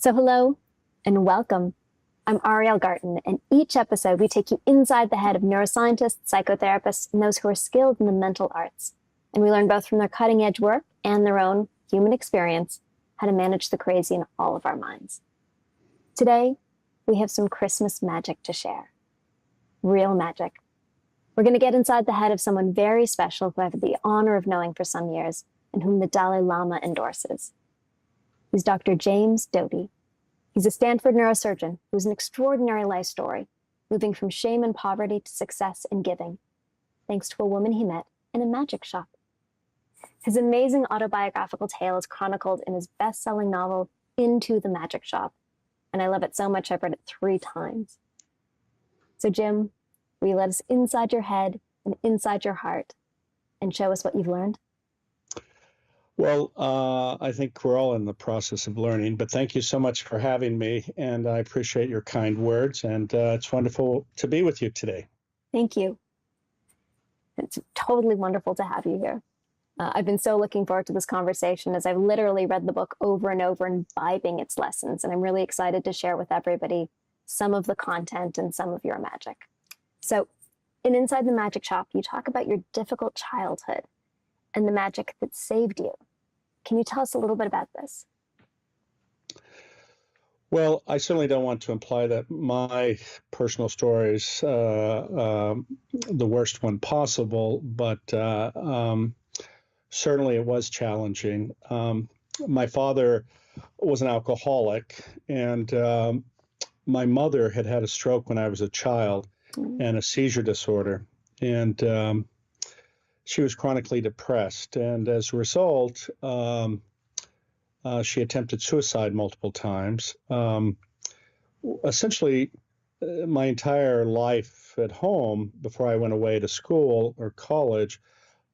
So hello and welcome. I'm Ariel Garten, and each episode we take you inside the head of neuroscientists, psychotherapists, and those who are skilled in the mental arts. And we learn both from their cutting edge work and their own human experience how to manage the crazy in all of our minds. Today, we have some Christmas magic to share. Real magic. We're going to get inside the head of someone very special who I've had the honor of knowing for some years and whom the Dalai Lama endorses. He's Dr. James Doty. He's a Stanford Neurosurgeon who's an extraordinary life story, moving from shame and poverty to success and giving, thanks to a woman he met in a magic shop. His amazing autobiographical tale is chronicled in his best-selling novel, Into the Magic Shop, and I love it so much I've read it 3 times. So Jim, will you let us inside your head and inside your heart and show us what you've learned? Well, I think we're all in the process of learning, but thank you so much for having me, and I appreciate your kind words, and it's wonderful to be with you today. Thank you. It's totally wonderful to have you here. I've been so looking forward to this conversation as I've literally read the book over and over, imbibing its lessons, and I'm really excited to share with everybody some of the content and some of your magic. So in Inside the Magic Shop, you talk about your difficult childhood and the magic that saved you. Can you tell us a little bit about this? Well, I certainly don't want to imply that my personal story is the worst one possible, but certainly it was challenging. My father was an alcoholic, and my mother had had a stroke when I was a child and a seizure disorder. And she was chronically depressed, and as a result, she attempted suicide multiple times. Essentially, my entire life at home, before I went away to school or college,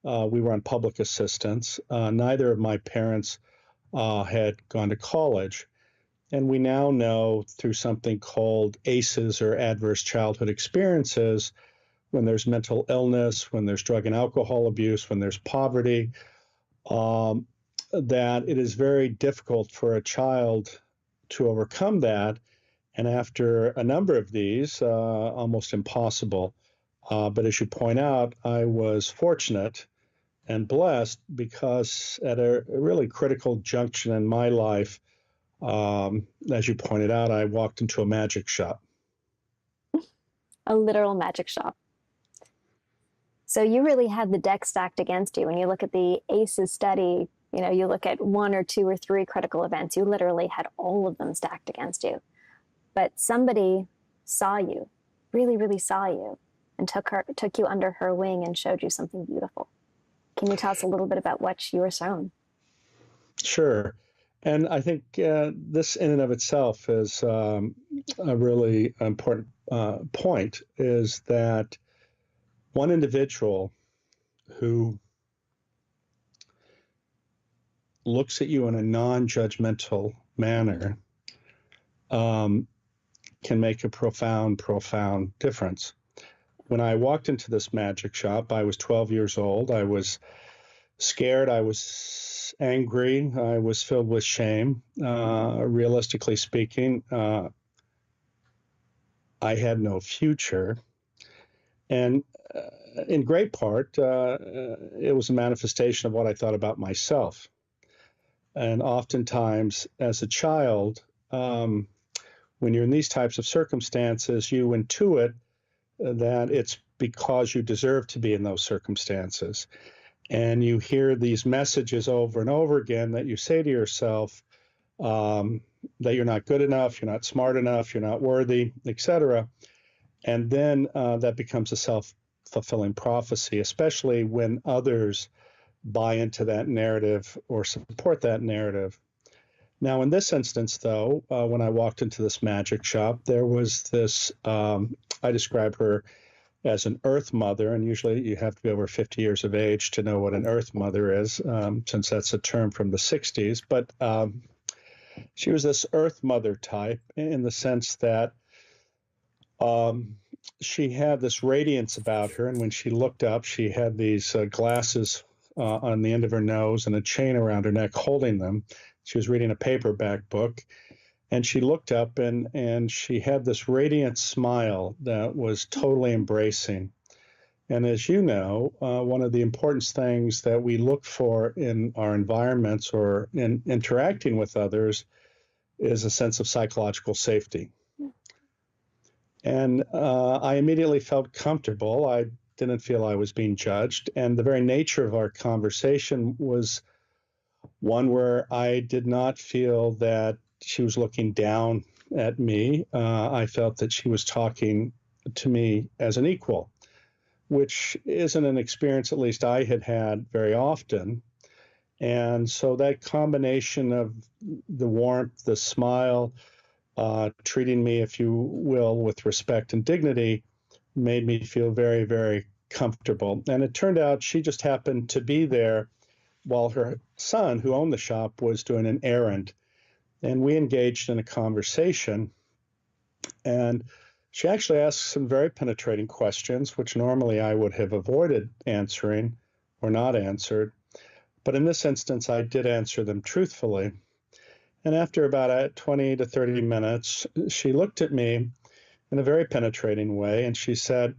we were on public assistance. Neither of my parents had gone to college. And we now know through something called ACEs, or Adverse Childhood Experiences, when there's mental illness, when there's drug and alcohol abuse, when there's poverty, that it is very difficult for a child to overcome that. And after a number of these, almost impossible. But as you point out, I was fortunate and blessed because at a really critical junction in my life, as you pointed out, I walked into a magic shop. A literal magic shop. So you really had the deck stacked against you. When you look at the ACEs study, you look at 1 or 2 or 3 critical events, you literally had all of them stacked against you. But somebody saw you, really, really saw you, and took you under her wing and showed you something beautiful. Can you tell us a little bit about what you were shown? Sure. And I think this in and of itself is a really important point, is that one individual who looks at you in a non-judgmental manner can make a profound, profound difference. When I walked into this magic shop, I was 12 years old. I was scared. I was angry. I was filled with shame. Realistically speaking, I had no future. And in great part, it was a manifestation of what I thought about myself. And oftentimes, as a child, when you're in these types of circumstances, you intuit that it's because you deserve to be in those circumstances. And you hear these messages over and over again that you say to yourself that you're not good enough, you're not smart enough, you're not worthy, etc. And then that becomes a self-fulfilling prophecy, especially when others buy into that narrative or support that narrative. Now, in this instance, though, when I walked into this magic shop, there was this, I describe her as an earth mother, and usually you have to be over 50 years of age to know what an earth mother is, since that's a term from the 60s. But she was this earth mother type in the sense that she had this radiance about her, and when she looked up, she had these glasses on the end of her nose and a chain around her neck holding them. She was reading a paperback book, And she looked up and she had this radiant smile that was totally embracing. And as you know, one of the important things that we look for in our environments or in interacting with others is a sense of psychological safety. And I immediately felt comfortable. I didn't feel I was being judged. And the very nature of our conversation was one where I did not feel that she was looking down at me. I felt that she was talking to me as an equal, which isn't an experience, at least I had had very often. And so that combination of the warmth, the smile, treating me, if you will, with respect and dignity, made me feel very, very comfortable. And it turned out she just happened to be there while her son, who owned the shop, was doing an errand. And we engaged in a conversation. And she actually asked some very penetrating questions, which normally I would have avoided answering or not answered. But in this instance, I did answer them truthfully. And after about 20 to 30 minutes, she looked at me in a very penetrating way, and she said,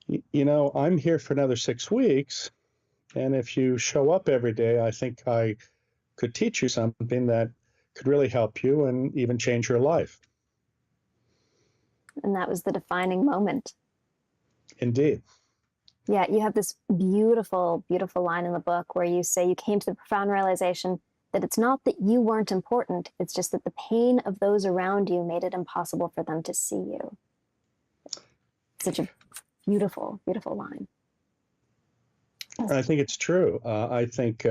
you know, I'm here for another 6 weeks, and if you show up every day, I think I could teach you something that could really help you and even change your life. And that was the defining moment. Indeed. Yeah, you have this beautiful, beautiful line in the book where you say you came to the profound realization that it's not that you weren't important, it's just that the pain of those around you made it impossible for them to see you. Such a beautiful, beautiful line. I think it's true. I think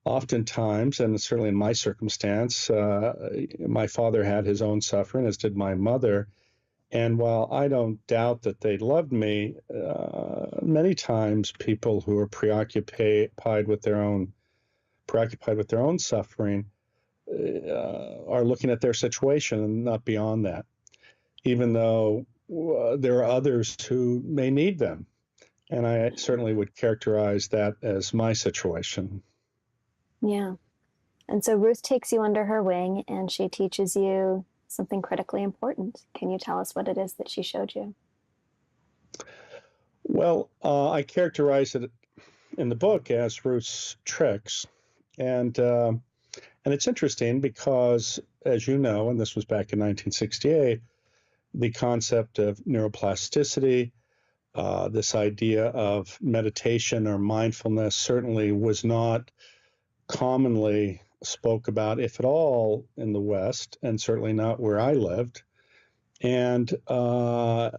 oftentimes, and certainly in my circumstance, my father had his own suffering, as did my mother. And while I don't doubt that they loved me, many times people who are preoccupied with their own suffering are looking at their situation and not beyond that, even though there are others who may need them. And I certainly would characterize that as my situation. Yeah. And so Ruth takes you under her wing and she teaches you something critically important. Can you tell us what it is that she showed you? Well, I characterize it in the book as Ruth's tricks. And it's interesting because, as you know, and this was back in 1968, the concept of neuroplasticity, this idea of meditation or mindfulness certainly was not commonly spoke about, if at all, in the West, and certainly not where I lived. And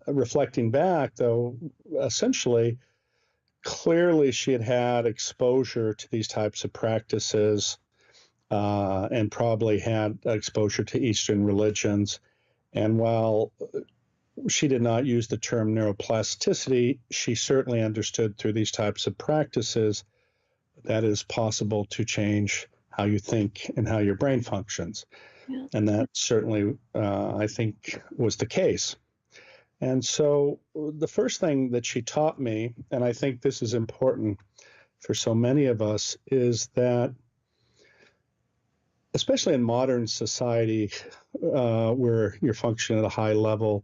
reflecting back, though, essentially, clearly she had had exposure to these types of practices and probably had exposure to Eastern religions. And while she did not use the term neuroplasticity, she certainly understood through these types of practices that it is possible to change how you think and how your brain functions. Yeah. And that certainly, I think, was the case. And so the first thing that she taught me, and I think this is important for so many of us, is that, especially in modern society, where you're functioning at a high level,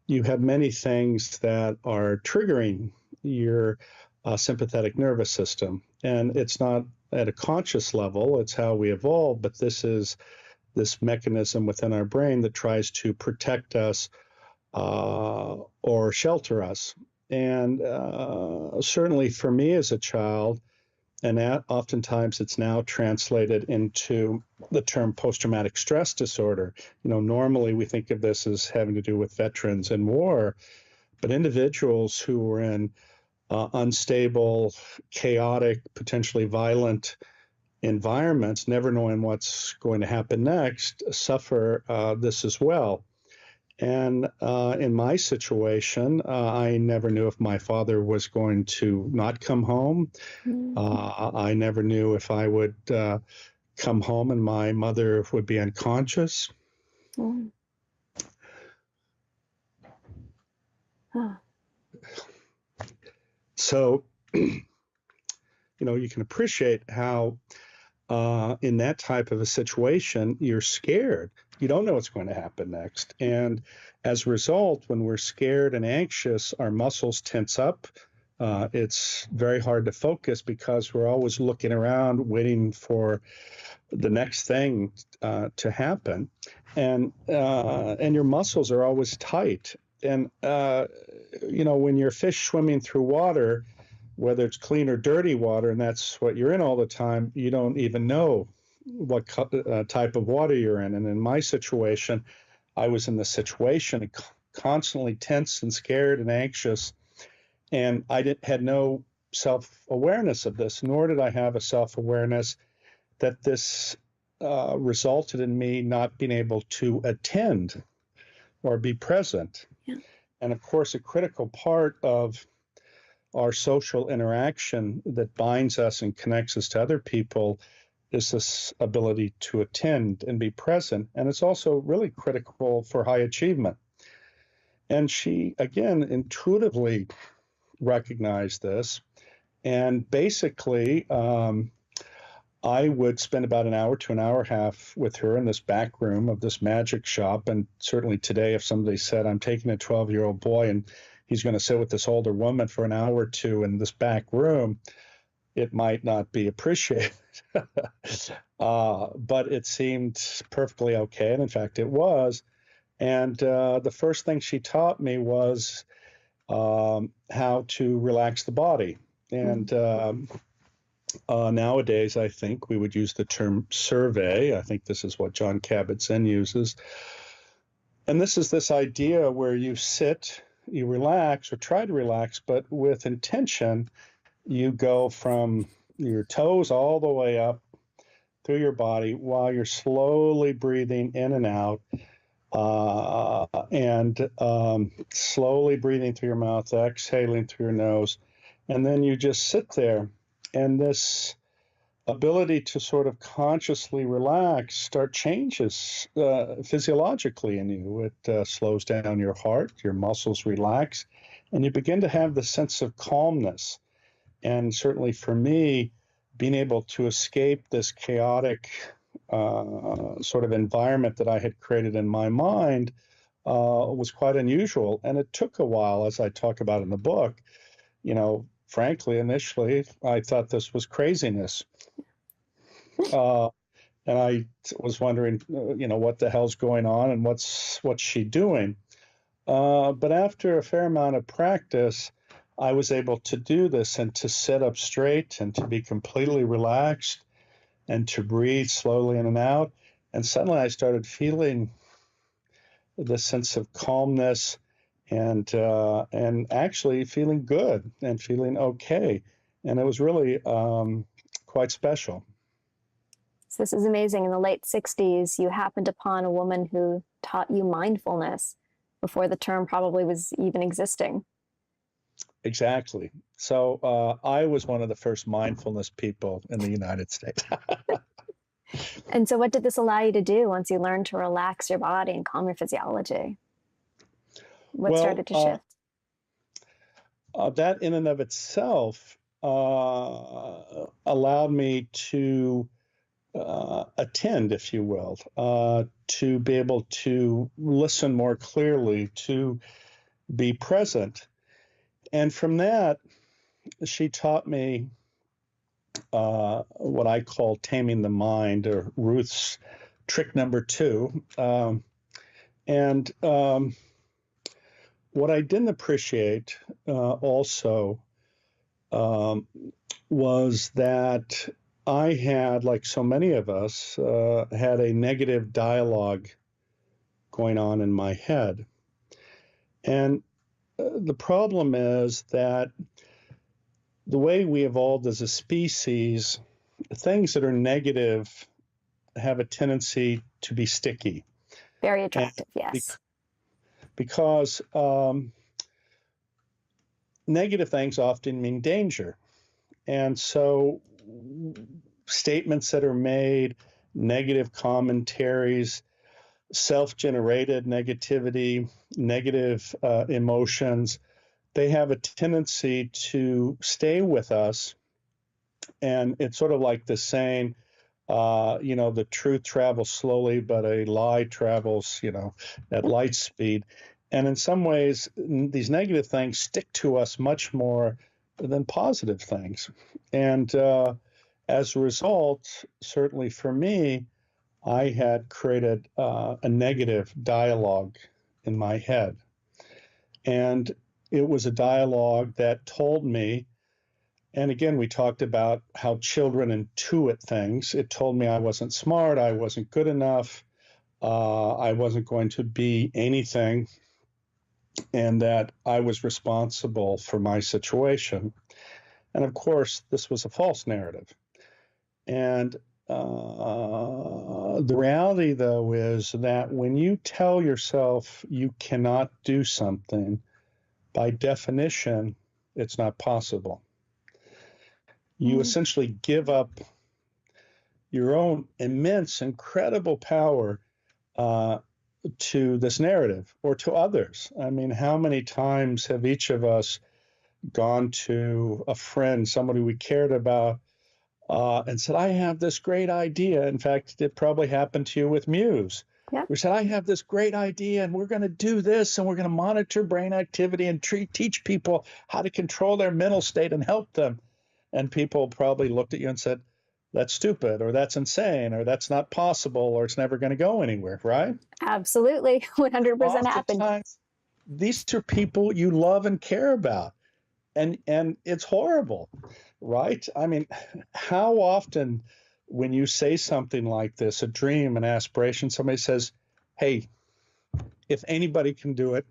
you have many things that are triggering your sympathetic nervous system. And it's not at a conscious level, it's how we evolve, but this is this mechanism within our brain that tries to protect us or shelter us. And certainly for me as a child, and oftentimes it's now translated into the term post-traumatic stress disorder. You know, normally we think of this as having to do with veterans and war, but individuals who were in unstable, chaotic, potentially violent environments, never knowing what's going to happen next, suffer this as well. And in my situation, I never knew if my father was going to not come home. I never knew if I would come home and my mother would be unconscious. So, you know, you can appreciate how in that type of a situation, you're scared. You don't know what's going to happen next. And as a result, when we're scared and anxious, our muscles tense up. It's very hard to focus because we're always looking around, waiting for the next thing to happen. And your muscles are always tight. And, when you're fish swimming through water, whether it's clean or dirty water, and that's what you're in all the time, you don't even know what type of water you're in. And in my situation, I was in the situation constantly tense and scared and anxious, and I had no self-awareness of this, nor did I have a self-awareness that this resulted in me not being able to attend or be present. Yeah. And of course, a critical part of our social interaction that binds us and connects us to other people is this ability to attend and be present. And it's also really critical for high achievement. And she, again, intuitively recognized this. And basically, I would spend about an hour to an hour and a half with her in this back room of this magic shop. And certainly today, if somebody said, I'm taking a 12-year-old boy and he's going to sit with this older woman for an hour or two in this back room, it might not be appreciated. But it seemed perfectly okay. And in fact, it was. And the first thing she taught me was how to relax the body. And nowadays, I think we would use the term survey. I think this is what John Kabat-Zinn uses. And this is this idea where you sit, you relax or try to relax, but with intention, you go from your toes all the way up through your body while you're slowly breathing in and out, and slowly breathing through your mouth, exhaling through your nose. And then you just sit there. And this ability to sort of consciously relax start changes physiologically in you. It slows down your heart, your muscles relax, and you begin to have the sense of calmness. And certainly for me, being able to escape this chaotic sort of environment that I had created in my mind was quite unusual. And it took a while, as I talk about in the book. Frankly, initially, I thought this was craziness. And I was wondering, what the hell's going on and what's she doing? But after a fair amount of practice, I was able to do this and to sit up straight and to be completely relaxed and to breathe slowly in and out. And suddenly I started feeling this sense of calmness and actually feeling good and feeling okay. And it was really quite special. So this is amazing. In the late 60s, you happened upon a woman who taught you mindfulness before the term probably was even existing. Exactly. So I was one of the first mindfulness people in the United States. And so what did this allow you to do once you learned to relax your body and calm your physiology? What started to shift? That in and of itself allowed me to attend, if you will, to be able to listen more clearly, to be present. And from that, she taught me what I call taming the mind, or Ruth's trick number 2. What I didn't appreciate also was that I had, like so many of us, had a negative dialogue going on in my head. And the problem is that the way we evolved as a species, things that are negative have a tendency to be sticky. Very attractive, yes. Because negative things often mean danger. And so statements that are made, negative commentaries, self-generated negativity, negative emotions, they have a tendency to stay with us. And it's sort of like the saying, The truth travels slowly, but a lie travels, at light speed. And in some ways, these negative things stick to us much more than positive things. And as a result, certainly for me, I had created a negative dialogue in my head. And it was a dialogue that told me, and again, we talked about how children intuit things. It told me I wasn't smart, I wasn't good enough, I wasn't going to be anything, and that I was responsible for my situation. And of course, this was a false narrative. And the reality, though, is that when you tell yourself you cannot do something, by definition, it's not possible. You essentially give up your own immense, incredible power to this narrative or to others. I mean, how many times have each of us gone to a friend, somebody we cared about, and said, I have this great idea. In fact, it probably happened to you with Muse. Yeah. We said, I have this great idea, and we're going to do this, and we're going to monitor brain activity and teach people how to control their mental state and help them. And people probably looked at you and said, that's stupid, or that's insane, or that's not possible, or it's never going to go anywhere, right? Absolutely. 100% happened. These are people you love and care about. And it's horrible, right? I mean, how often when you say something like this, a dream, an aspiration, somebody says, hey, if anybody can do it,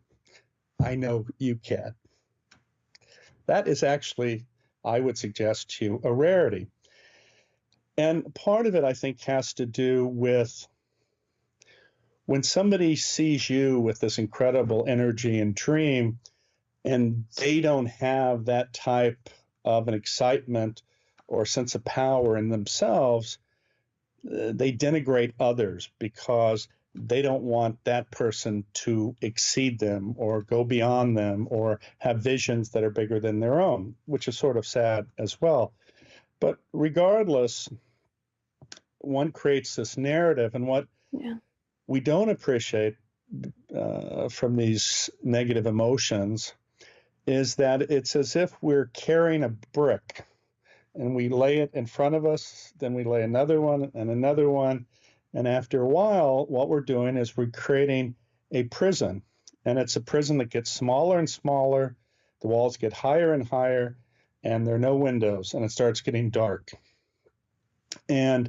I know you can. That is actually, I would suggest to you, a rarity. And part of it, I think, has to do with when somebody sees you with this incredible energy and dream, and they don't have that type of an excitement or sense of power in themselves, they denigrate others because they don't want that person to exceed them or go beyond them or have visions that are bigger than their own, which is sort of sad as well. But regardless, one creates this narrative, and what we don't appreciate from these negative emotions is that it's as if we're carrying a brick and we lay it in front of us, then we lay another one and another one. And after a while, what we're doing is we're creating a prison. And it's a prison that gets smaller and smaller. The walls get higher and higher, and there are no windows, and it starts getting dark. And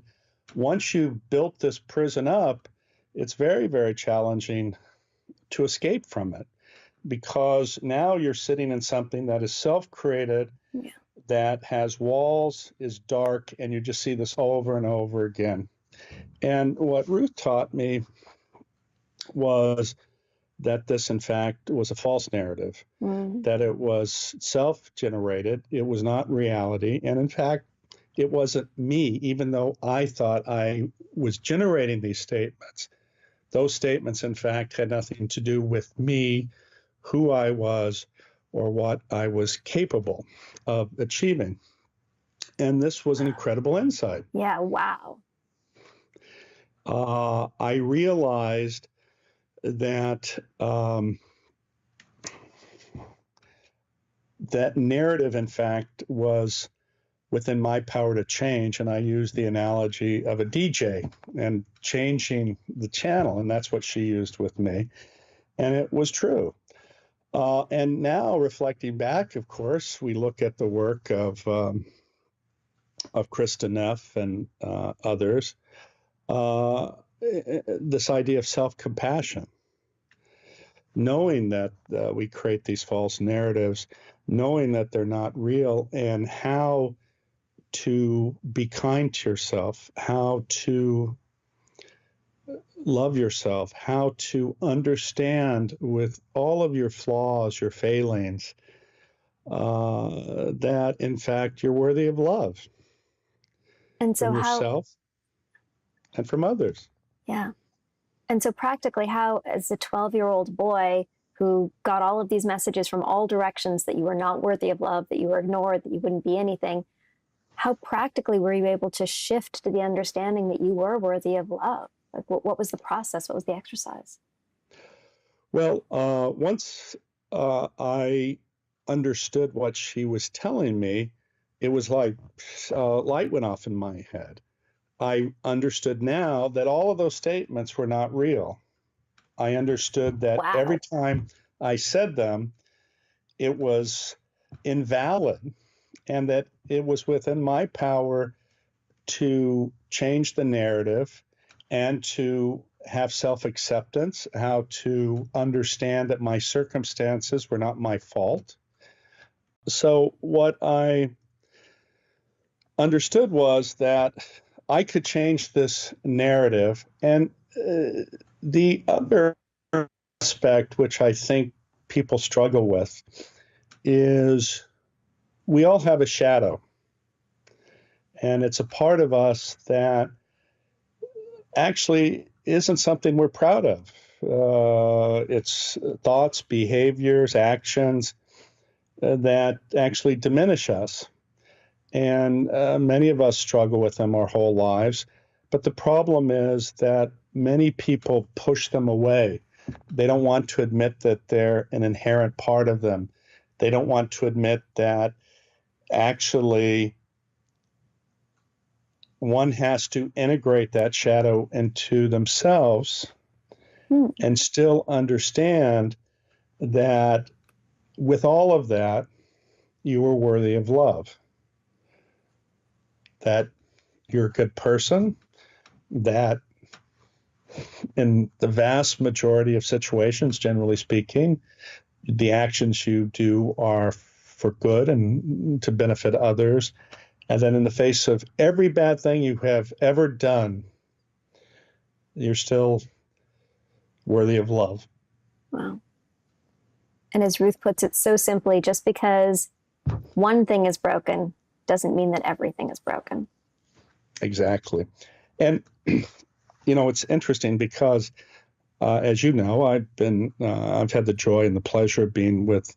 once you've built this prison up, it's very, very challenging to escape from it, because now you're sitting in something that is self-created, that has walls, is dark, and you just see this over and over again. And what Ruth taught me was that this, in fact, was a false narrative, that it was self-generated, it was not reality, and in fact, it wasn't me, even though I thought I was generating these statements. Those statements, in fact, had nothing to do with me, who I was, or what I was capable of achieving. And this was an incredible insight. Yeah, wow. I realized that that narrative, in fact, was within my power to change. And I use the analogy of a DJ and changing the channel. And that's what she used with me. And it was true. And now, reflecting back, of course, we look at the work of Krista Neff and others, this idea of self-compassion, knowing that we create these false narratives, knowing that they're not real, and how to be kind to yourself, how to love yourself, how to understand with all of your flaws, your failings, that in fact you're worthy of love. And so from yourself and from others. Yeah. And so practically, how, as a 12-year-old boy who got all of these messages from all directions that you were not worthy of love, that you were ignored, that you wouldn't be anything, How practically were you able to shift to the understanding that you were worthy of love? Like, what was the process? What was the exercise? Well, once I understood what she was telling me, it was like light went off in my head. I understood now that all of those statements were not real. I understood that every Wow. time I said them, it was invalid, and that it was within my power to change the narrative and to have self-acceptance, how to understand that my circumstances were not my fault. So what I understood was that I could change this narrative. And the other aspect, which I think people struggle with, is we all have a shadow. And it's a part of us that actually isn't something we're proud of. It's thoughts, behaviors, actions that actually diminish us. And many of us struggle with them our whole lives. But the problem is that many people push them away. They don't want to admit that they're an inherent part of them. They don't want to admit that actually one has to integrate that shadow into themselves and still understand that with all of that, you are worthy of love, that you're a good person, that in the vast majority of situations, generally speaking, the actions you do are for good and to benefit others. And then in the face of every bad thing you have ever done, you're still worthy of love. Wow. And as Ruth puts it so simply, just because one thing is broken doesn't mean that everything is broken. Exactly. And, it's interesting because, as you know, I've had the joy and the pleasure of being with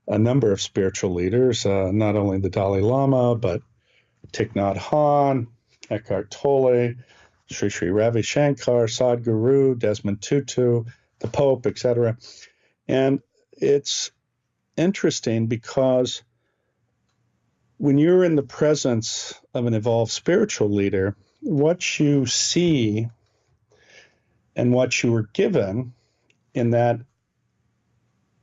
a number of spiritual leaders, not only the Dalai Lama, but Thich Nhat Hanh, Eckhart Tolle, Sri Sri Ravi Shankar, Sadhguru, Desmond Tutu, the Pope, etc. And it's interesting because when you're in the presence of an evolved spiritual leader, what you see and what you were given in that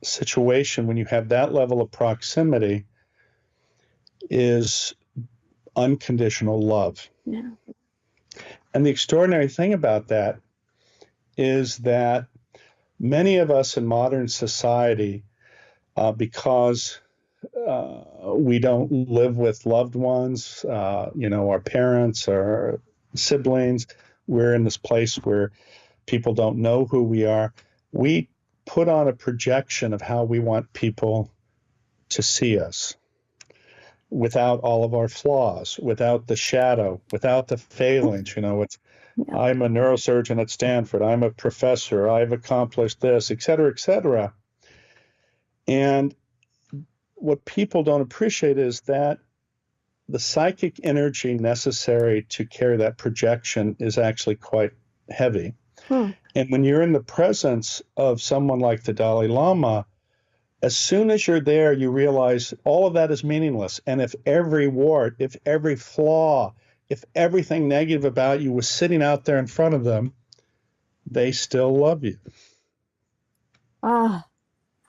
situation, when you have that level of proximity, is unconditional love. Yeah. And the extraordinary thing about that is that many of us in modern society, because we don't live with loved ones, our parents, our siblings, we're in this place where people don't know who we are. We put on a projection of how we want people to see us, without all of our flaws, without the shadow, without the failings. I'm a neurosurgeon at Stanford, I'm a professor, I've accomplished this, et cetera, et cetera. And what people don't appreciate is that the psychic energy necessary to carry that projection is actually quite heavy. And when you're in the presence of someone like the Dalai Lama, as soon as you're there, you realize all of that is meaningless. And if every wart, if every flaw, if everything negative about you was sitting out there in front of them, they still love you. I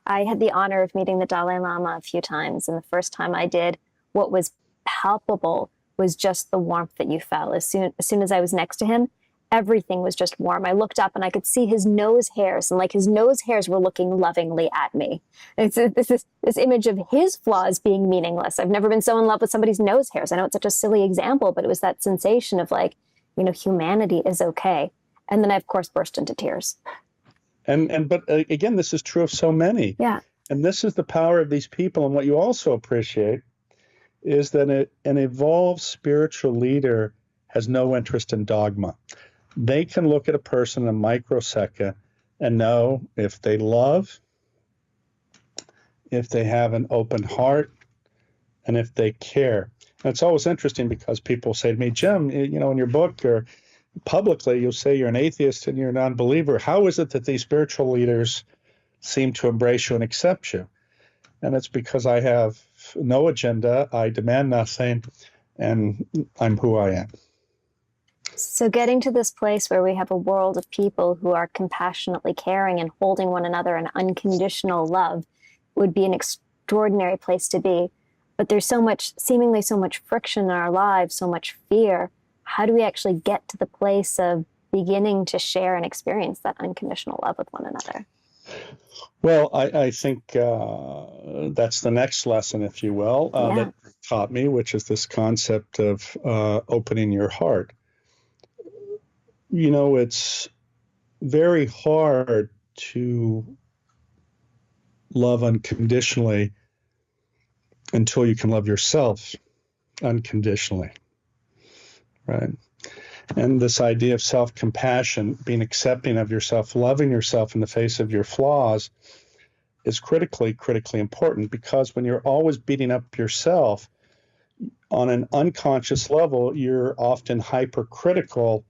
had the honor of meeting the Dalai Lama a few times. And the first time I did, what was palpable was just the warmth that you felt. As soon as I was next to him, everything was just warm. I looked up and I could see his nose hairs, and like his nose hairs were looking lovingly at me. It's this image of his flaws being meaningless. I've never been so in love with somebody's nose hairs. I know it's such a silly example, but it was that sensation of like, humanity is okay. And then I, of course, burst into tears. But again, this is true of so many. Yeah. And this is the power of these people. And what you also appreciate is that an evolved spiritual leader has no interest in dogma. They can look at a person in a microsecond and know if they love, if they have an open heart, and if they care. And it's always interesting because people say to me, Jim, you know, in your book or publicly, you'll say you're an atheist and you're an unbeliever. How is it that these spiritual leaders seem to embrace you and accept you? And it's because I have no agenda, I demand nothing, and I'm who I am. So getting to this place where we have a world of people who are compassionately caring and holding one another in unconditional love would be an extraordinary place to be. But there's seemingly so much friction in our lives, so much fear. How do we actually get to the place of beginning to share and experience that unconditional love with one another? Well, I think that's the next lesson, if you will, that taught me, which is this concept of opening your heart. You know, it's very hard to love unconditionally until you can love yourself unconditionally, right? And this idea of self-compassion, being accepting of yourself, loving yourself in the face of your flaws is critically important, because when you're always beating up yourself on an unconscious level, you're often hypercritical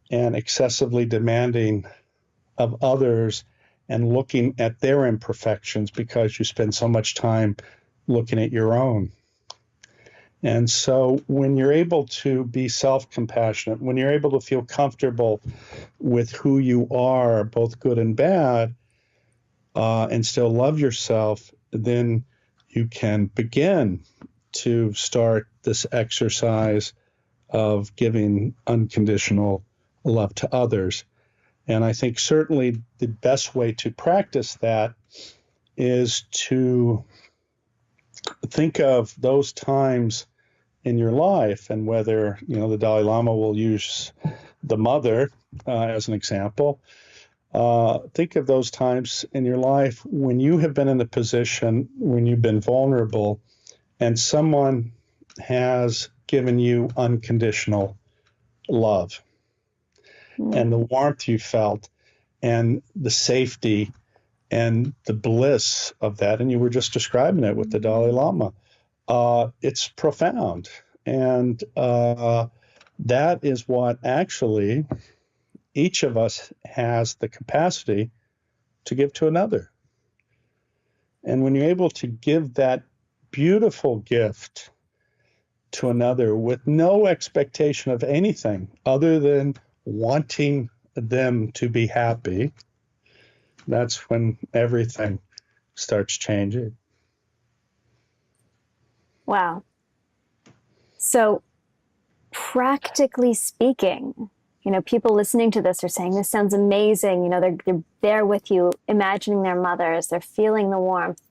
and excessively demanding of others and looking at their imperfections because you spend so much time looking at your own. And so when you're able to be self-compassionate, when you're able to feel comfortable with who you are, both good and bad, and still love yourself, then you can begin to start this exercise of giving unconditional love to others. And I think certainly the best way to practice that is to think of those times in your life, and whether, you know, the Dalai Lama will use the mother as an example. Think of those times in your life when you have been in a position, when you've been vulnerable, and someone has given you unconditional love. And the warmth you felt and the safety and the bliss of that. And you were just describing it with the Dalai Lama. It's profound. And that is what actually each of us has the capacity to give to another. And when you're able to give that beautiful gift to another with no expectation of anything other than wanting them to be happy, that's when everything starts changing. Wow. So practically speaking, you know, people listening to this are saying, this sounds amazing. You know, they're there with you, imagining their mothers, they're feeling the warmth.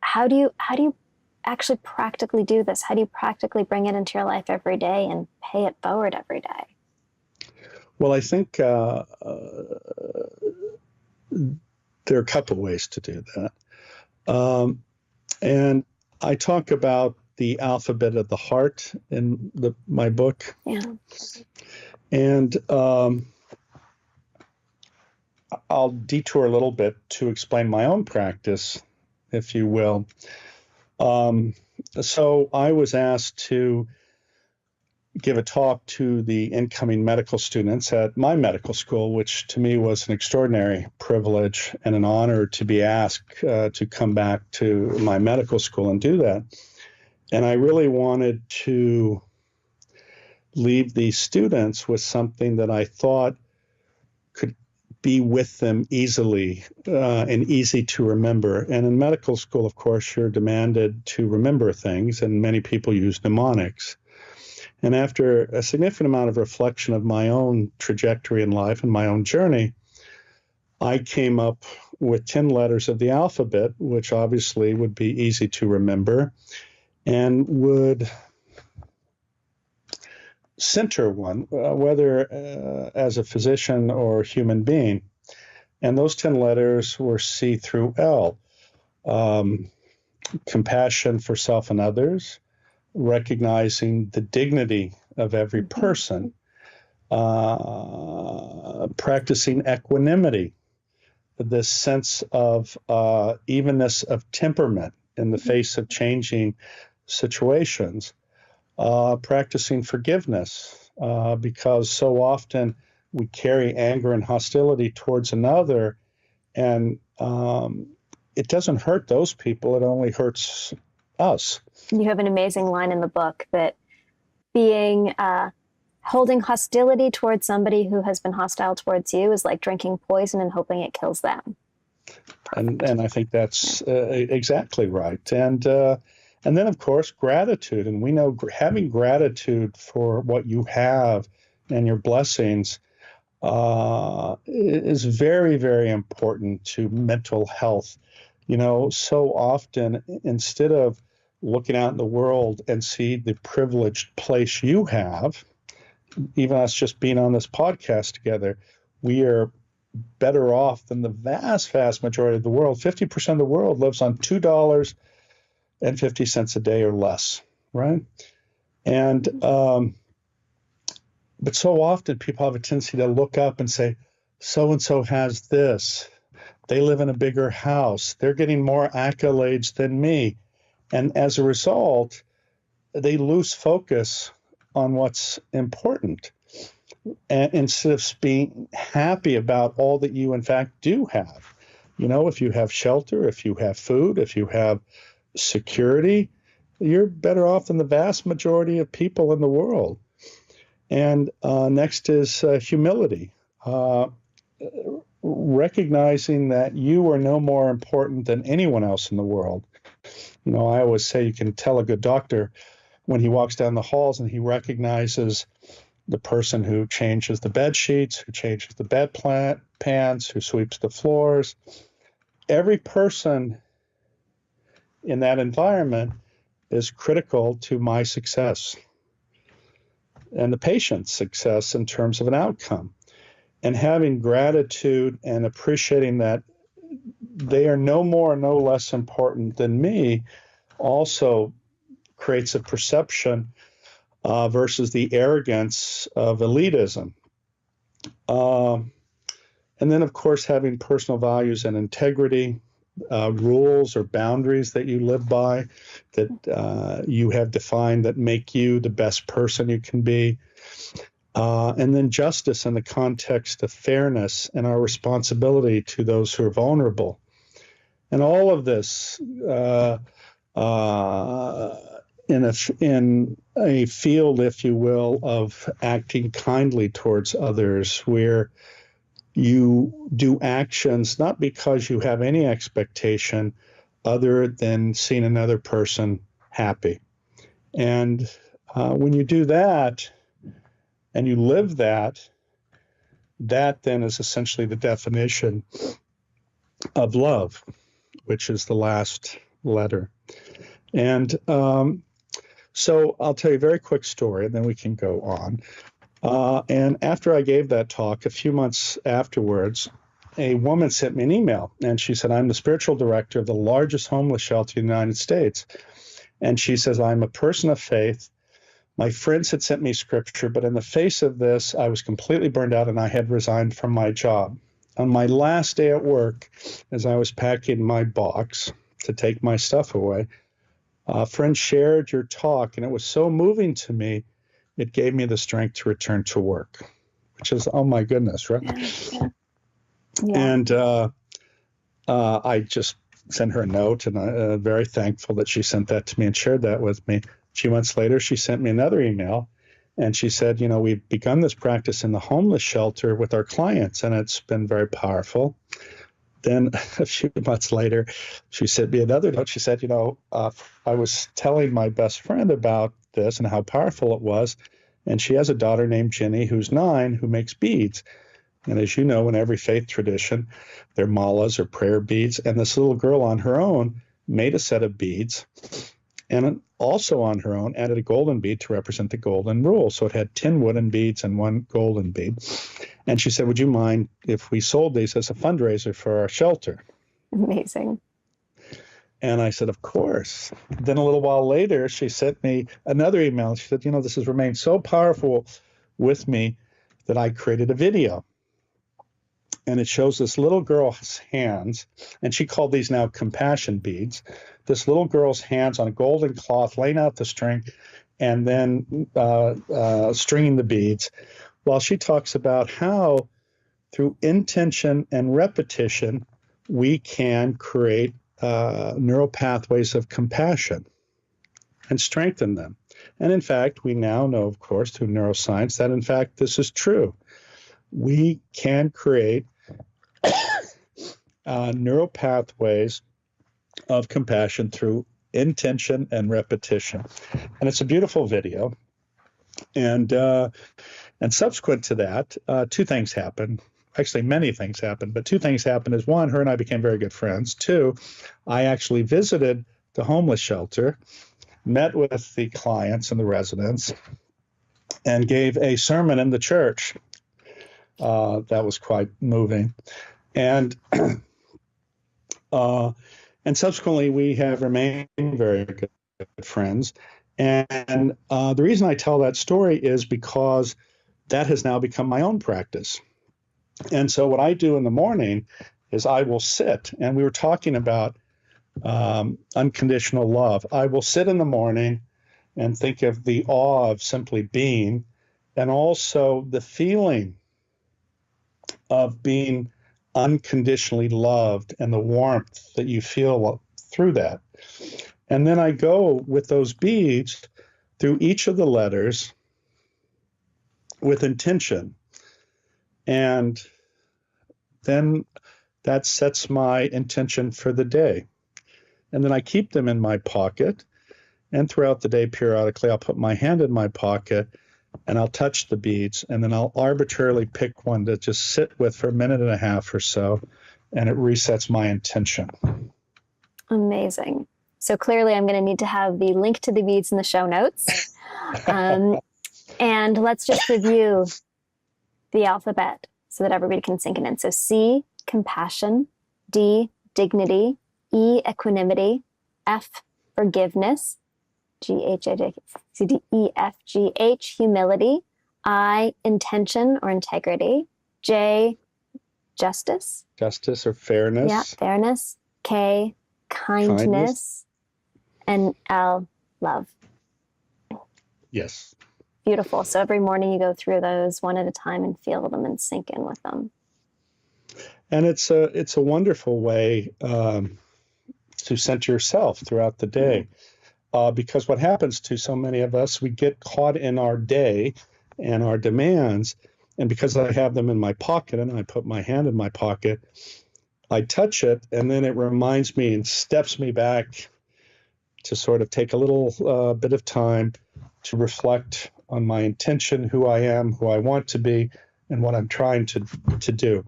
How do you actually practically do this? How do you practically bring it into your life every day and pay it forward every day? Well, I think there are a couple ways to do that. And I talk about the alphabet of the heart in my book. Yeah. And I'll detour a little bit to explain my own practice, if you will. So I was asked to give a talk to the incoming medical students at my medical school, which to me was an extraordinary privilege and an honor to be asked to come back to my medical school and do that. And I really wanted to leave these students with something that I thought could be with them easily and easy to remember. And in medical school, of course, you're demanded to remember things, and many people use mnemonics. And after a significant amount of reflection of my own trajectory in life and my own journey, I came up with 10 letters of the alphabet, which obviously would be easy to remember and would center one, whether as a physician or human being. And those 10 letters were C through L. Compassion for self and others, recognizing the dignity of every person, practicing equanimity, this sense of evenness of temperament in the face of changing situations, practicing forgiveness, because so often we carry anger and hostility towards another, and it doesn't hurt those people, it only hurts us. You have an amazing line in the book that holding hostility towards somebody who has been hostile towards you is like drinking poison and hoping it kills them. And I think that's exactly right. And then, of course, gratitude. And we know having gratitude for what you have and your blessings is very, very important to mental health. So often, instead of looking out in the world and see the privileged place you have, even us just being on this podcast together, we are better off than the vast, vast majority of the world. 50% of the world lives on $2.50 a day or less, right? And but so often people have a tendency to look up and say, so-and-so has this. They live in a bigger house. They're getting more accolades than me. And as a result, they lose focus on what's important. And instead of being happy about all that you, in fact, do have. If you have shelter, if you have food, if you have security, you're better off than the vast majority of people in the world. And next is humility, recognizing that you are no more important than anyone else in the world. I always say you can tell a good doctor when he walks down the halls and he recognizes the person who changes the bed sheets, who changes the bed pans, who sweeps the floors. Every person in that environment is critical to my success and the patient's success in terms of an outcome. And having gratitude and appreciating that they are no more, no less important than me also creates a perception versus the arrogance of elitism. And then, of course, having personal values and integrity, rules or boundaries that you live by, that you have defined that make you the best person you can be. And then justice in the context of fairness and our responsibility to those who are vulnerable. And all of this in a field, if you will, of acting kindly towards others, where you do actions not because you have any expectation other than seeing another person happy. And when you do that and you live that, that then is essentially the definition of love, which is the last letter. And so I'll tell you a very quick story, and then we can go on. And after I gave that talk, a few months afterwards, a woman sent me an email, and she said, I'm the spiritual director of the largest homeless shelter in the United States. And she says, I'm a person of faith. My friends had sent me scripture, but in the face of this, I was completely burned out, and I had resigned from my job. On my last day at work, as I was packing my box to take my stuff away, a friend shared your talk, and it was so moving to me, it gave me the strength to return to work, which is, oh my goodness, right? Yeah. And I just sent her a note, and I'm very thankful that she sent that to me and shared that with me. A few months later, she sent me another email, and she said, we've begun this practice in the homeless shelter with our clients, and it's been very powerful. Then a few months later, she sent me another note. She said, I was telling my best friend about this and how powerful it was. And she has a daughter named Jenny, who's 9, who makes beads. And as you know, in every faith tradition, they're malas or prayer beads. And this little girl on her own made a set of beads, and also on her own added a golden bead to represent the golden rule. So it had 10 wooden beads and 1 golden bead. And she said, would you mind if we sold these as a fundraiser for our shelter? Amazing. And I said, of course. Then a little while later, she sent me another email. She said, this has remained so powerful with me that I created a video. And it shows this little girl's hands, and she called these now compassion beads. This little girl's hands on a golden cloth laying out the string, and then stringing the beads, while she talks about how through intention and repetition, we can create neural pathways of compassion and strengthen them. And in fact, we now know, of course, through neuroscience, that in fact, this is true. We can create neural pathways of compassion through intention and repetition. And it's a beautiful video. And subsequent to that, two things happened. Actually, many things happened, but two things happened. Is one, her and I became very good friends. Two, I actually visited the homeless shelter, met with the clients and the residents, and gave a sermon in the church. That was quite moving. And subsequently, we have remained very good friends. And the reason I tell that story is because that has now become my own practice. And so what I do in the morning is I will sit, and we were talking about unconditional love. I will sit in the morning and think of the awe of simply being, and also the feeling of being unconditionally loved and the warmth that you feel through that. And then I go with those beads through each of the letters with intention. And then that sets my intention for the day. And then I keep them in my pocket. And throughout the day, periodically, I'll put my hand in my pocket and I'll touch the beads. And then I'll arbitrarily pick one to just sit with for a minute and a half or so. And it resets my intention. Amazing. So clearly, I'm going to need to have the link to the beads in the show notes. And let's just review the alphabet so that everybody can sink it in. So C, compassion. D, dignity. E, equanimity. F, forgiveness. G, H, I, C, D, E, F, G, H, humility. I, intention or integrity. J, justice. Justice or fairness. Yeah, fairness. K, kindness. And L, love. Yes. Beautiful. So every morning you go through those one at a time and feel them and sink in with them. And it's a wonderful way to center yourself throughout the day. Because what happens to so many of us, we get caught in our day and our demands. And because I have them in my pocket and I put my hand in my pocket, I touch it, and then it reminds me and steps me back to sort of take a little bit of time to reflect on my intention, who I am, who I want to be, and what I'm trying to do.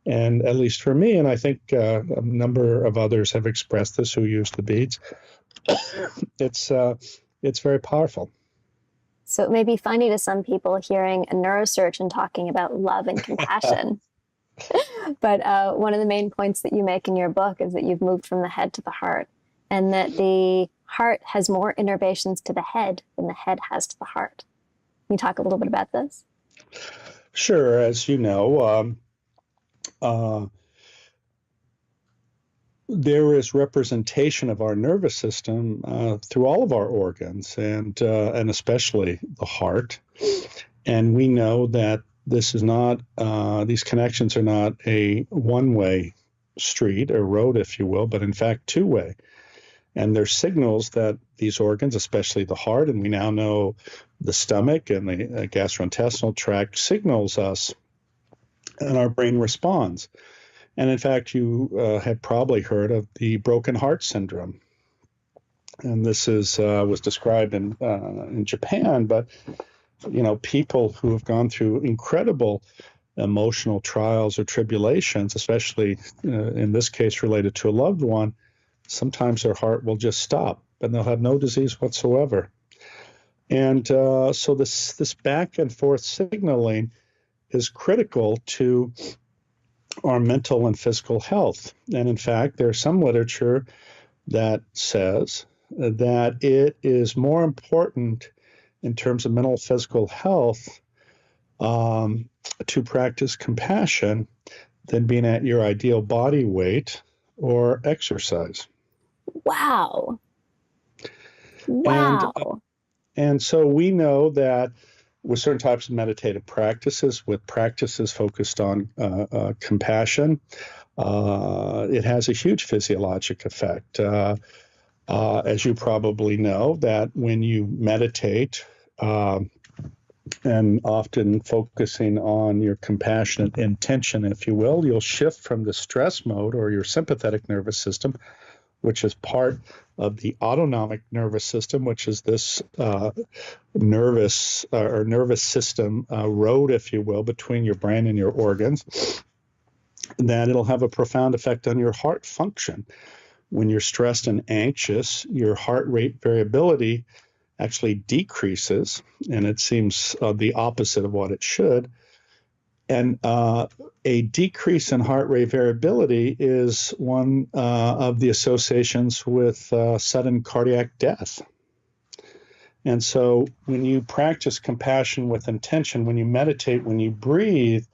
And at least for me, and I think a number of others have expressed this who use the beads, it's very powerful. So it may be funny to some people hearing a neurosurgeon talking about love and compassion. But one of the main points that you make in your book is that you've moved from the head to the heart, and that the heart has more innervations to the head than the head has to the heart. Can you talk a little bit about this? Sure. As you know, there is representation of our nervous system through all of our organs, and especially the heart. And we know that this is not; these connections are not a one-way street or road, if you will, but in fact two-way. And there's signals that these organs, especially the heart, and we now know the stomach and the gastrointestinal tract, signals us, and our brain responds. And in fact, you have probably heard of the broken heart syndrome. And this was described in Japan, but people who have gone through incredible emotional trials or tribulations, especially in this case related to a loved one, sometimes their heart will just stop and they'll have no disease whatsoever. And so this back and forth signaling is critical to our mental and physical health. And in fact, there's some literature that says that it is more important in terms of mental and physical health to practice compassion than being at your ideal body weight or exercise. Wow. Wow. And so we know that with certain types of meditative practices, with practices focused on compassion, it has a huge physiologic effect. As you probably know, that when you meditate, and often focusing on your compassionate intention, if you will, you'll shift from the stress mode or your sympathetic nervous system, which is part of the autonomic nervous system, which is this nervous system road, if you will, between your brain and your organs, that it'll have a profound effect on your heart function. When you're stressed and anxious, your heart rate variability actually decreases, and it seems the opposite of what it should. And a decrease in heart rate variability is one of the associations with sudden cardiac death. And so when you practice compassion with intention, when you meditate, when you breathe,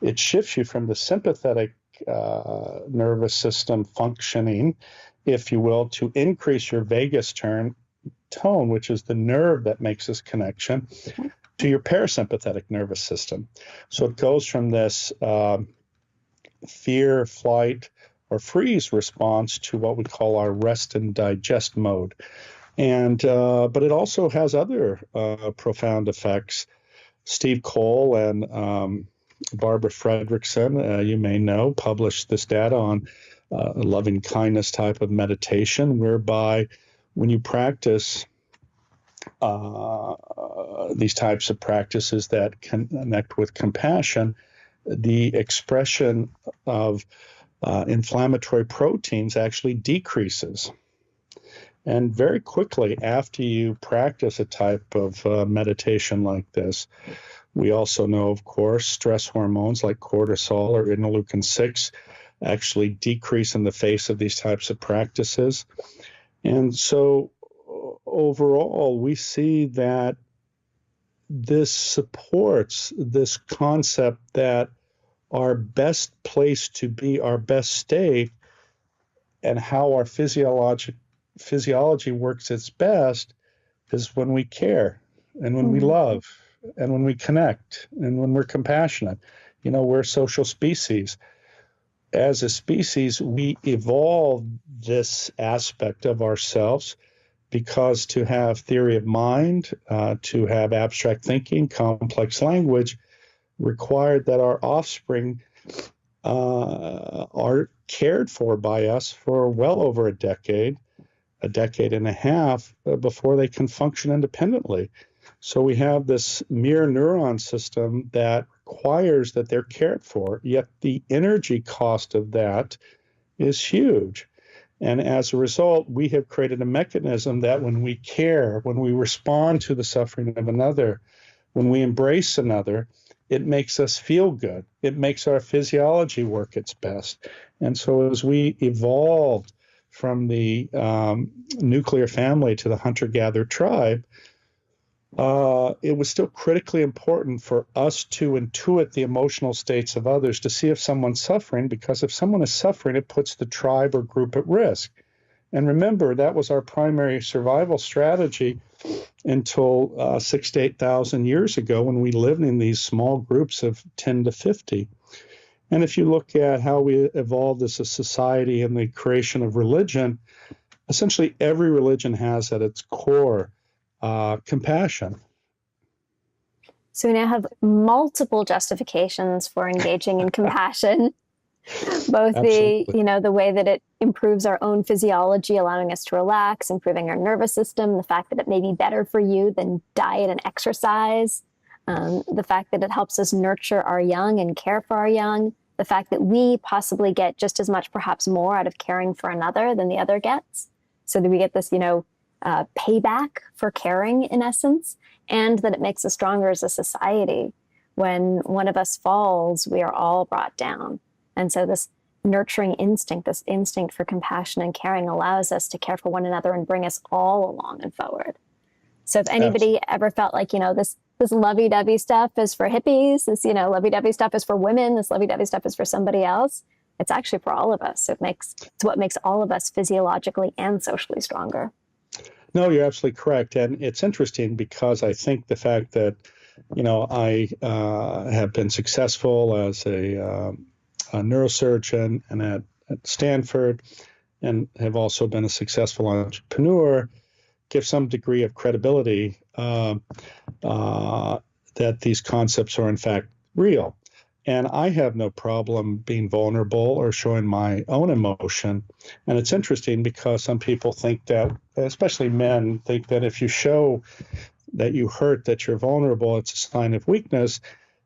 it shifts you from the sympathetic nervous system functioning, if you will, to increase your vagus tone, which is the nerve that makes this connection, to your parasympathetic nervous system. So it goes from this fear, flight, or freeze response to what we call our rest and digest mode. And but it also has other profound effects. Steve Cole and Barbara Fredrickson, you may know, published this data on a loving kindness type of meditation, whereby when you practice these types of practices that connect with compassion, the expression of inflammatory proteins actually decreases. And very quickly after you practice a type of meditation like this, we also know, of course, stress hormones like cortisol or interleukin-6 actually decrease in the face of these types of practices. And so overall, we see that this supports this concept that our best place to be, our best state, and how our physiology works its best is when we care and when we love and when we connect and when we're compassionate. You know, we're a social species. As a species, we evolved this aspect of ourselves because to have theory of mind, to have abstract thinking, complex language, required that our offspring are cared for by us for well over a decade and a half before they can function independently. So we have this mirror neuron system that requires that they're cared for, yet the energy cost of that is huge. And as a result, we have created a mechanism that when we care, when we respond to the suffering of another, when we embrace another, it makes us feel good. It makes our physiology work its best. And so as we evolved from the nuclear family to the hunter-gatherer tribe, it was still critically important for us to intuit the emotional states of others to see if someone's suffering, because if someone is suffering, it puts the tribe or group at risk. And remember, that was our primary survival strategy until 6,000 to 8,000 years ago, when we lived in these small groups of 10 to 50. And if you look at how we evolved as a society and the creation of religion, essentially every religion has at its core compassion. So we now have multiple justifications for engaging in compassion. Both the way that it improves our own physiology, allowing us to relax, improving our nervous system, the fact that it may be better for you than diet and exercise, the fact that it helps us nurture our young and care for our young, the fact that we possibly get just as much, perhaps more, out of caring for another than the other gets. So that we get this, payback for caring, in essence, and that it makes us stronger as a society. When one of us falls, we are all brought down. And so this nurturing instinct, this instinct for compassion and caring, allows us to care for one another and bring us all along and forward. So if anybody ever felt like, this lovey-dovey stuff is for hippies, this, lovey-dovey stuff is for women, this lovey-dovey stuff is for somebody else, it's actually for all of us. It's what makes all of us physiologically and socially stronger. No, you're absolutely correct. And it's interesting because I think the fact that, I have been successful as a neurosurgeon and at Stanford, and have also been a successful entrepreneur, gives some degree of credibility that these concepts are in fact real. And I have no problem being vulnerable or showing my own emotion. And it's interesting because some people think that, especially men, think that if you show that you hurt, that you're vulnerable, it's a sign of weakness.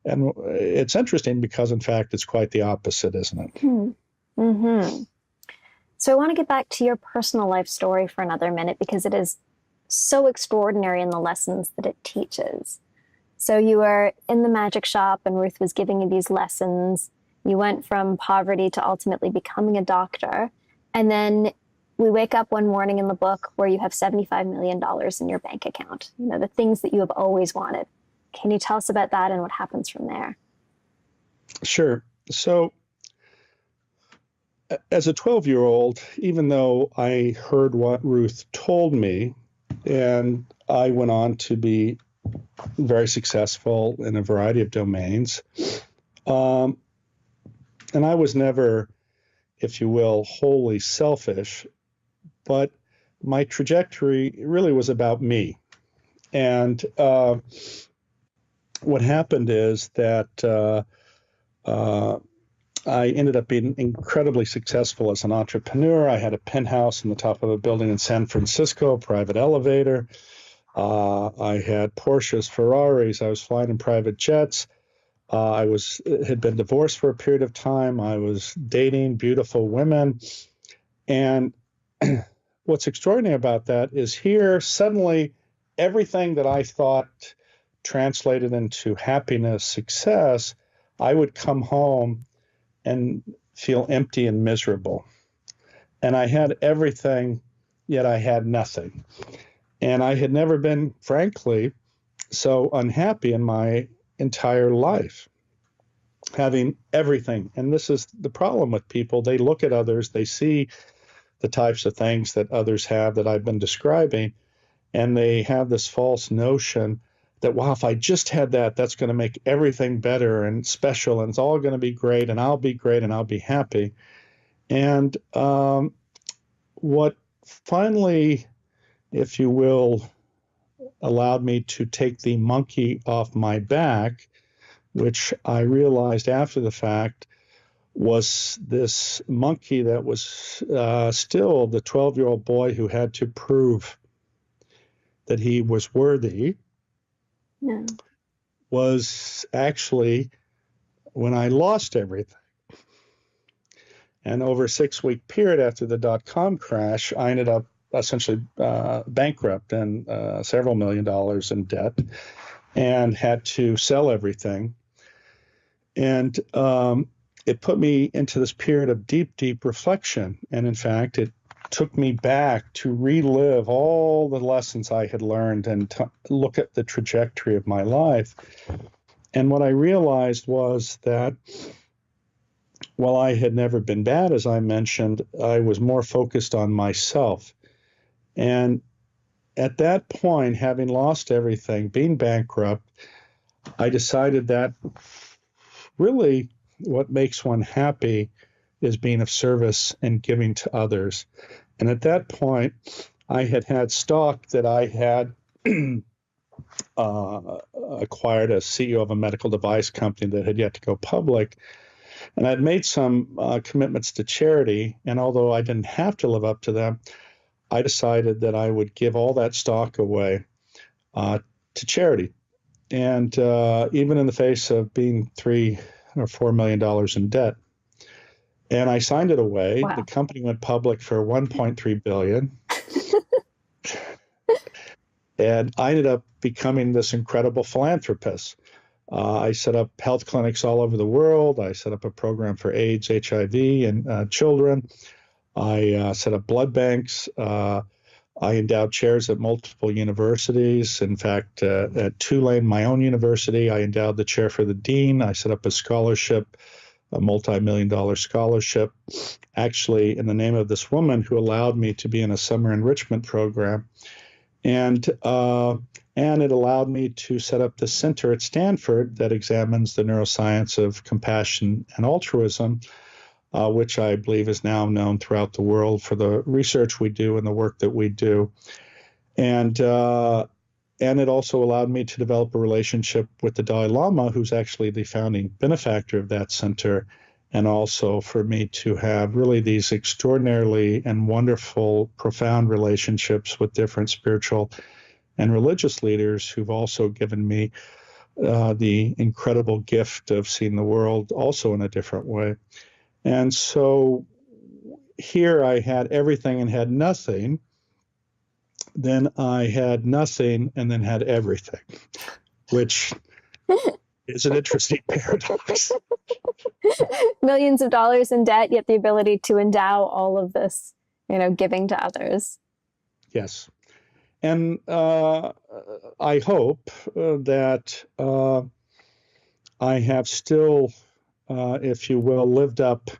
And it's interesting because, in fact, it's quite the opposite, isn't it? Mm-hmm. So I want to get back to your personal life story for another minute because it is so extraordinary in the lessons that it teaches. So you were in the magic shop and Ruth was giving you these lessons. You went from poverty to ultimately becoming a doctor. And then we wake up one morning in the book where you have $75 million in your bank account, the things that you have always wanted. Can you tell us about that and what happens from there? Sure. So as a 12-year-old, even though I heard what Ruth told me, and I went on to be very successful in a variety of domains, and I was never, if you will, wholly selfish, but my trajectory really was about me. And what happened is that I ended up being incredibly successful as an entrepreneur. I had a penthouse in the top of a building in San Francisco, a private elevator. I had Porsches, Ferraris. I was flying in private jets. I had been divorced for a period of time. I was dating beautiful women. And what's extraordinary about that is here, suddenly, everything that I thought translated into happiness, success, I would come home and feel empty and miserable. And I had everything, yet I had nothing. And I had never been, frankly, so unhappy in my entire life, having everything. And this is the problem with people. They look at others, they see the types of things that others have that I've been describing, and they have this false notion that, wow, if I just had that, that's going to make everything better and special, and it's all going to be great, and I'll be great, and I'll be happy. And what finally, if you will, allowed me to take the monkey off my back, which I realized after the fact was this monkey that was still the 12-year-old boy who had to prove that he was worthy, was actually when I lost everything. And over a 6-week period after the dot-com crash, I ended up essentially bankrupt and several $1 million in debt and had to sell everything. And it put me into this period of deep, deep reflection. And in fact, it took me back to relive all the lessons I had learned and to look at the trajectory of my life. And what I realized was that while I had never been bad, as I mentioned, I was more focused on myself. And at that point, having lost everything, being bankrupt, I decided that really what makes one happy is being of service and giving to others. And at that point, I had stock that I had acquired as CEO of a medical device company that had yet to go public. And I'd made some commitments to charity. And although I didn't have to live up to them, I decided that I would give all that stock away to charity. And even in the face of being $3 or $4 million in debt. And I signed it away. Wow. The company went public for $1.3 billion. And I ended up becoming this incredible philanthropist. I set up health clinics all over the world. I set up a program for AIDS, HIV, and children. I set up blood banks. I endowed chairs at multiple universities. In fact, at Tulane, my own university, I endowed the chair for the dean. I set up a scholarship, a multi-million-dollar scholarship, actually in the name of this woman who allowed me to be in a summer enrichment program. And it allowed me to set up the center at Stanford that examines the neuroscience of compassion and altruism, which I believe is now known throughout the world for the research we do and the work that we do. And it also allowed me to develop a relationship with the Dalai Lama, who's actually the founding benefactor of that center, and also for me to have really these extraordinarily and wonderful, profound relationships with different spiritual and religious leaders who've also given me the incredible gift of seeing the world also in a different way. And so here I had everything and had nothing. Then I had nothing and then had everything, which is an interesting paradox. Millions of dollars in debt, yet the ability to endow all of this, giving to others. Yes. And I hope that I have still, if you will, lived up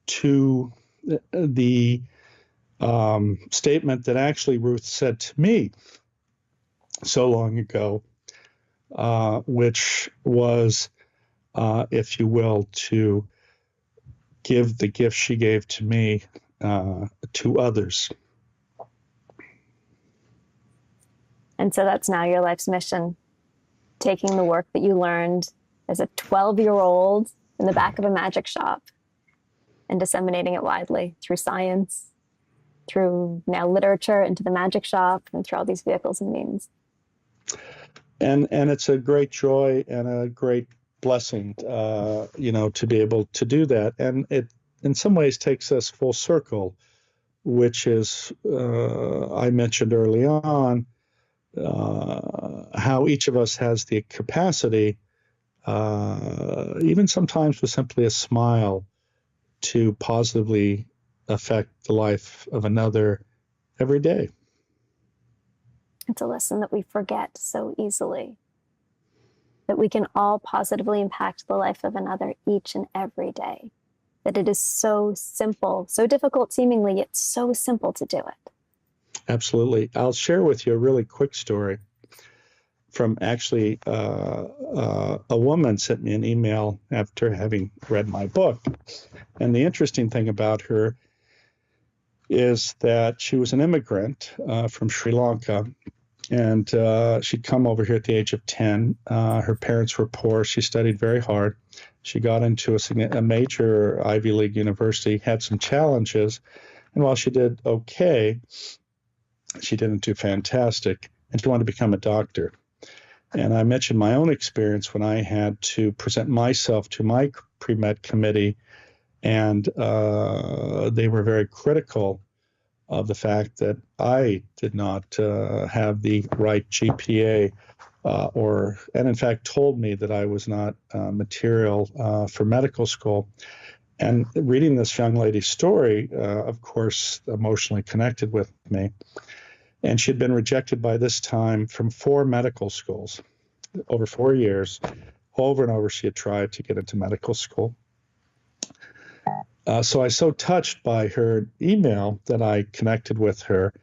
to the statement that actually Ruth said to me so long ago, which was, if you will, to give the gift she gave to me to others. And so that's now your life's mission, taking the work that you learned as a 12-year-old in the back of a magic shop and disseminating it widely through science, through now literature, into the magic shop, and through all these vehicles and means. And it's a great joy and a great blessing, to be able to do that. And it, in some ways, takes us full circle, which is, I mentioned early on, how each of us has the capacity, even sometimes with simply a smile, to positively affect the life of another every day. It's a lesson that we forget so easily, that we can all positively impact the life of another each and every day, that it is so simple, so difficult seemingly, yet so simple to do it. Absolutely. I'll share with you a really quick story from actually a woman sent me an email after having read my book. And the interesting thing about her is that she was an immigrant from Sri Lanka, and she'd come over here at the age of 10. Her parents were poor. She studied very hard. She got into a major Ivy League university, had some challenges, and while she did okay, she didn't do fantastic, and she wanted to become a doctor. And I mentioned my own experience when I had to present myself to my pre-med committee, and they were very critical of the fact that I did not have the right GPA, and in fact told me that I was not material for medical school. And reading this young lady's story, of course, emotionally connected with me. And she had been rejected by this time from 4 medical schools over 4 years. Over and over, she had tried to get into medical school. So I was so touched by her email that I connected with her,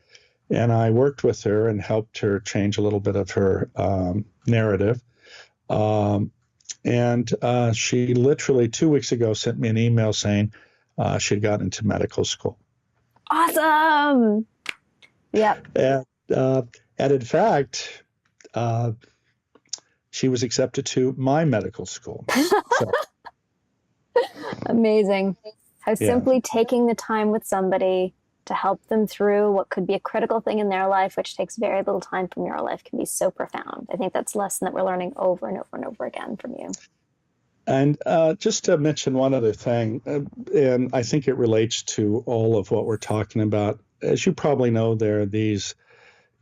and I worked with her and helped her change a little bit of her narrative. And she literally 2 weeks ago sent me an email saying she had gotten into medical school. Awesome. Yep. And in fact, she was accepted to my medical school. So. Amazing. How simply taking the time with somebody to help them through what could be a critical thing in their life, which takes very little time from your life, can be so profound. I think that's a lesson that we're learning over and over and over again from you. And just to mention one other thing, and I think it relates to all of what we're talking about. As you probably know, there are these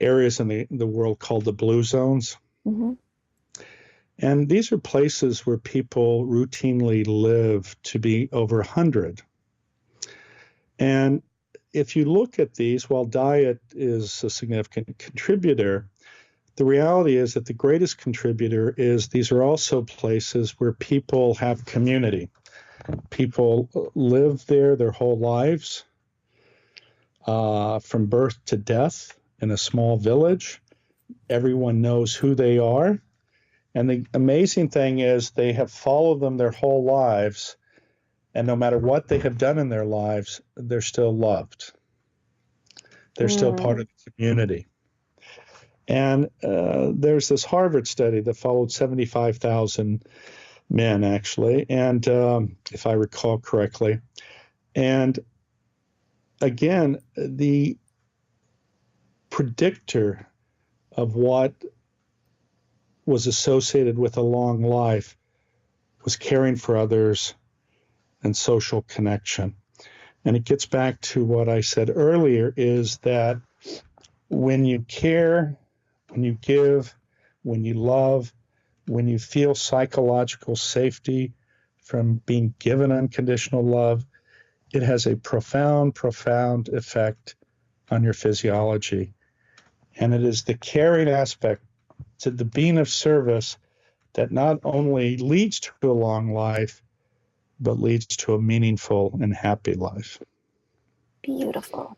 areas in the world called the blue zones. Mm-hmm. And these are places where people routinely live to be over 100. And if you look at these, while diet is a significant contributor, the reality is that the greatest contributor is these are also places where people have community. People live there their whole lives. from birth to death in a small village. Everyone knows who they are. And the amazing thing is they have followed them their whole lives. And no matter what they have done in their lives, they're still loved. They're still part of the community. And there's this Harvard study that followed 75,000 men, actually, and if I recall correctly. And again, the predictor of what was associated with a long life was caring for others and social connection. And it gets back to what I said earlier, is that when you care, when you give, when you love, when you feel psychological safety from being given unconditional love, it has a profound, profound effect on your physiology. And it is the caring aspect, to the being of service, that not only leads to a long life, but leads to a meaningful and happy life. Beautiful.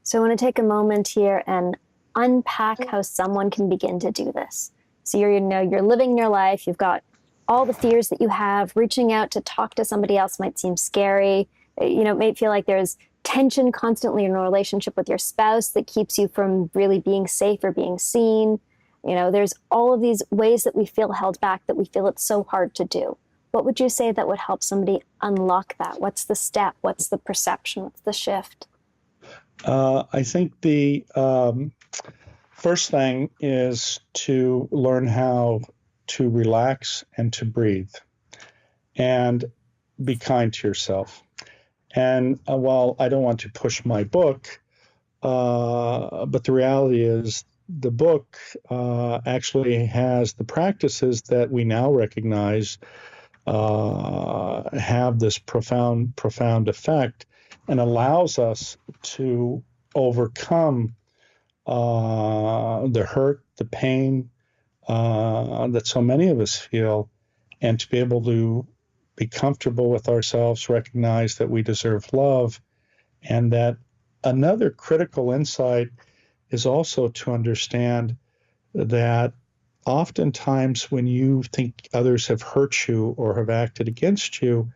So I want to take a moment here and unpack how someone can begin to do this. So you're living your life, you've got all the fears that you have, reaching out to talk to somebody else might seem scary. It may feel like there's tension constantly in a relationship with your spouse that keeps you from really being safe or being seen. There's all of these ways that we feel held back, that we feel it's so hard to do. What would you say that would help somebody unlock that? What's the step? What's the perception? What's the shift? I think the first thing is to learn how to relax and to breathe and be kind to yourself. And while I don't want to push my book, but the reality is the book actually has the practices that we now recognize have this profound effect, and allows us to overcome the hurt, the pain that so many of us feel, and to be able to be comfortable with ourselves, recognize that we deserve love, and that another critical insight is also to understand that oftentimes when you think others have hurt you or have acted against you,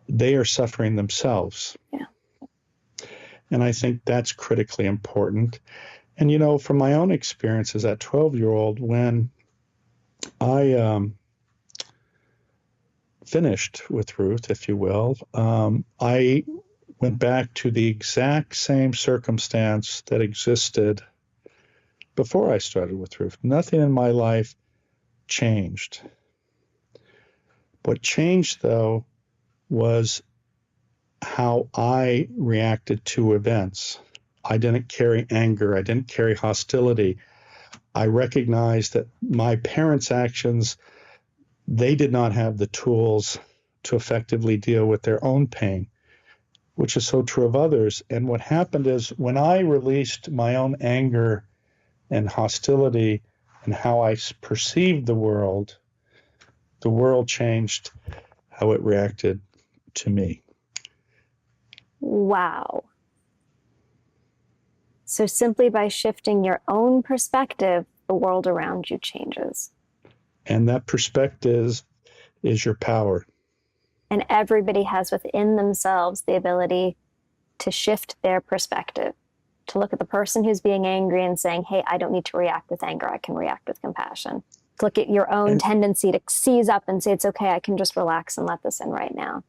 they are suffering themselves. Yeah. And I think that's critically important. And, from my own experience as that 12-year-old, when I finished with Ruth, if you will, I went back to the exact same circumstance that existed before I started with Ruth. Nothing in my life changed. What changed, though, was how I reacted to events. I didn't carry anger. I didn't carry hostility. I recognized that my parents' actions, they did not have the tools to effectively deal with their own pain, which is so true of others. And what happened is when I released my own anger and hostility and how I perceived the world changed how it reacted to me. Wow. So simply by shifting your own perspective, the world around you changes. And that perspective is your power. And everybody has within themselves the ability to shift their perspective, to look at the person who's being angry and saying, hey, I don't need to react with anger. I can react with compassion. To look at your own tendency to seize up and say, it's okay, I can just relax and let this in right now.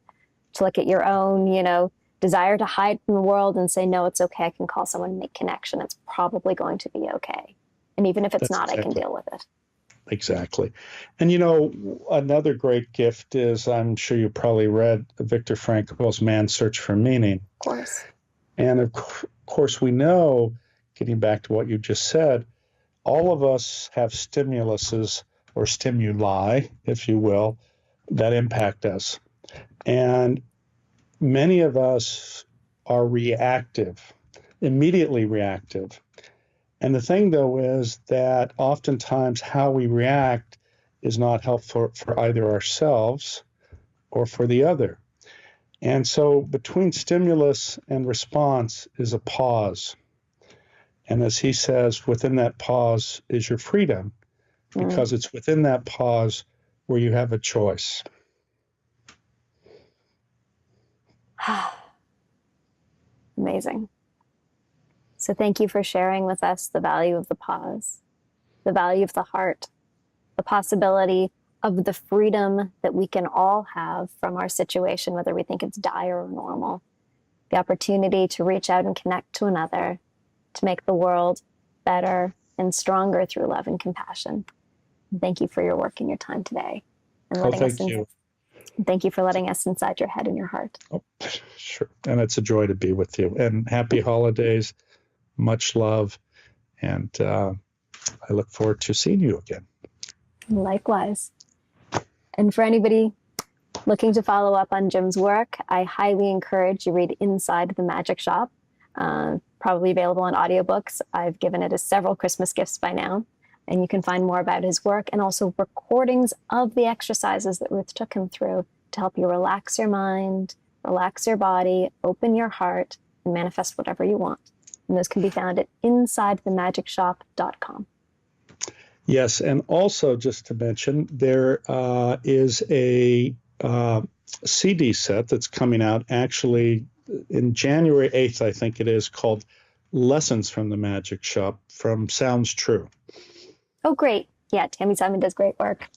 To look at your own, desire to hide from the world and say, no, it's okay. I can call someone and make connection. It's probably going to be okay. And even if it's not, exactly. I can deal with it. Exactly. And, another great gift is, I'm sure you probably read Viktor Frankl's Man's Search for Meaning. Of course. And of course, we know, getting back to what you just said, all of us have stimuluses or stimuli, if you will, that impact us. And many of us are reactive, immediately reactive. And the thing, though, is that oftentimes how we react is not helpful for either ourselves or for the other. And so between stimulus and response is a pause. And as he says, within that pause is your freedom, because it's within that pause where you have a choice. Amazing. So thank you for sharing with us the value of the pause, the value of the heart, the possibility of the freedom that we can all have from our situation, whether we think it's dire or normal, the opportunity to reach out and connect to another, to make the world better and stronger through love and compassion. And thank you for your work and your time today. And Thank you. Thank you for letting us inside your head and your heart. Oh, sure. And it's a joy to be with you. And happy holidays. Much love. And I look forward to seeing you again. Likewise. And for anybody looking to follow up on Jim's work, I highly encourage you read Inside the Magic Shop, probably available on audiobooks. I've given it as several Christmas gifts by now. And you can find more about his work and also recordings of the exercises that Ruth took him through to help you relax your mind, relax your body, open your heart, and manifest whatever you want. And those can be found at insidethemagicshop.com. Yes, and also just to mention, there is a CD set that's coming out actually in January 8th, I think it is, called Lessons from the Magic Shop from Sounds True. Oh, great. Yeah, Tammy Simon does great work.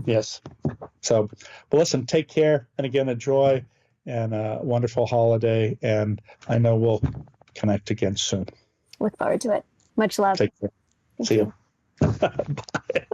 Yes. So, well, listen, take care. And again, enjoy and a wonderful holiday. And I know we'll connect again soon. Look forward to it. Much love. Take care. Thank See you. you. Bye.